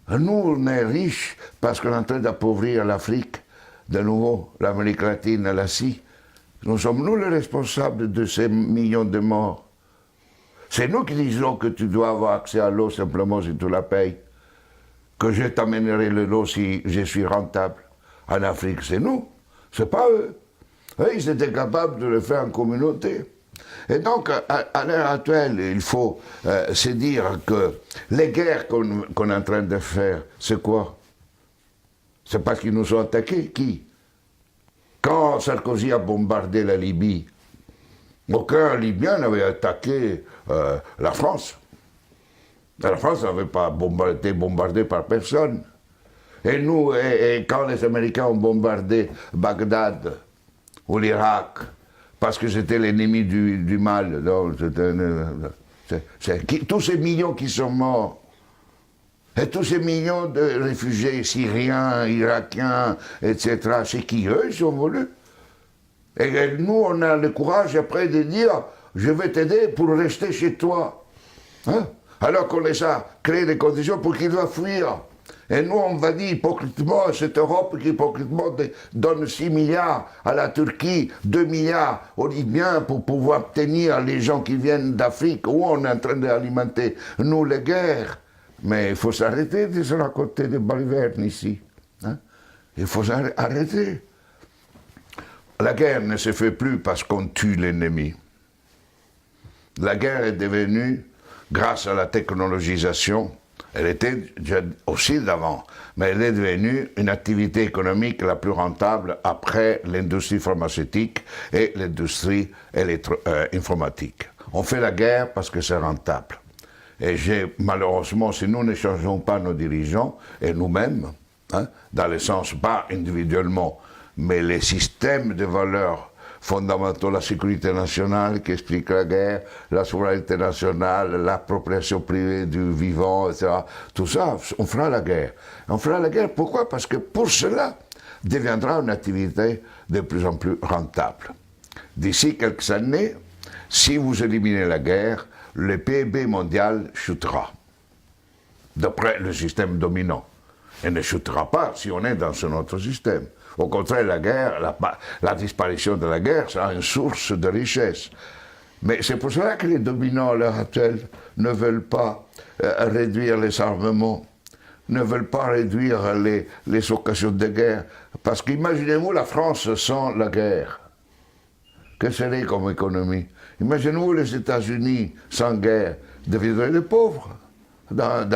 Nous, on est riches parce qu'on est en train d'appauvrir l'Afrique, de nouveau, l'Amérique latine, l'Asie. Nous sommes nous les responsables de ces millions de morts. C'est nous qui disons que tu dois avoir accès à l'eau simplement si tu la payes. Que je t'amènerai l'eau si je suis rentable. En Afrique, c'est nous, c'est pas eux. Eux, ils étaient capables de le faire en communauté. Et donc, à l'heure actuelle, il faut se dire que les guerres qu'on est en train de faire, c'est quoi? C'est parce qu'ils nous ont attaqués. Qui? Quand Sarkozy a bombardé la Libye, aucun Libyen n'avait attaqué la France. La France n'avait pas été bombardée par personne. Et nous, quand les Américains ont bombardé Bagdad ou l'Irak, parce que c'était l'ennemi du mal, tous ces millions qui sont morts, et tous ces millions de réfugiés syriens, irakiens, etc., c'est qui eux, ils sont voulus. Et nous, on a le courage après de dire, je vais t'aider pour rester chez toi. Hein? Alors qu'on les a créé des conditions pour qu'ils doivent fuir. Et nous, on va dire hypocritement à cette Europe qui hypocritement donne 6 milliards à la Turquie, 2 milliards aux Libyens pour pouvoir tenir les gens qui viennent d'Afrique, où on est en train d'alimenter, nous, les guerres. Mais il faut s'arrêter de se raconter des balivernes ici. Hein? Il faut s'arrêter. La guerre ne se fait plus parce qu'on tue l'ennemi. La guerre est devenue, grâce à la technologisation, elle était déjà aussi d'avant, mais elle est devenue une activité économique la plus rentable après l'industrie pharmaceutique et l'industrie informatique. On fait la guerre parce que c'est rentable. Et malheureusement, si nous ne changeons pas nos dirigeants, et nous-mêmes, hein, dans le sens pas individuellement, mais les systèmes de valeurs fondamentaux, la sécurité nationale qui explique la guerre, la souveraineté nationale, l'appropriation privée du vivant, etc. Tout ça, on fera la guerre. On fera la guerre, pourquoi? Parce que pour cela, deviendra une activité de plus en plus rentable. D'ici quelques années, si vous éliminez la guerre, le PIB mondial chutera, d'après le système dominant. Et ne chutera pas si on est dans un autre système. Au contraire, la guerre, la disparition de la guerre sera une source de richesse. Mais c'est pour cela que les dominants à l'heure actuelle ne veulent pas réduire les armements, ne veulent pas réduire les occasions de guerre. Parce qu'imaginez-vous la France sans la guerre. Que serait comme économie? Imaginez-vous les États-Unis sans guerre, deviendraient des pauvres. Dans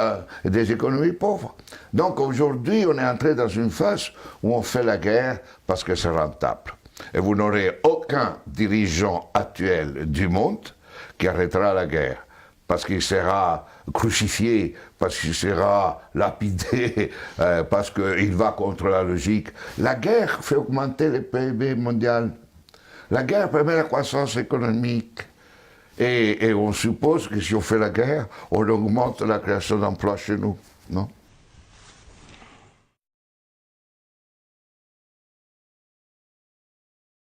des économies pauvres. Donc aujourd'hui, on est entré dans une phase où on fait la guerre parce que c'est rentable. Et vous n'aurez aucun dirigeant actuel du monde qui arrêtera la guerre, parce qu'il sera crucifié, parce qu'il sera lapidé, parce qu'il va contre la logique. La guerre fait augmenter le PIB mondial. La guerre permet la croissance économique. Et on suppose que si on fait la guerre, on augmente la création d'emplois chez nous, non?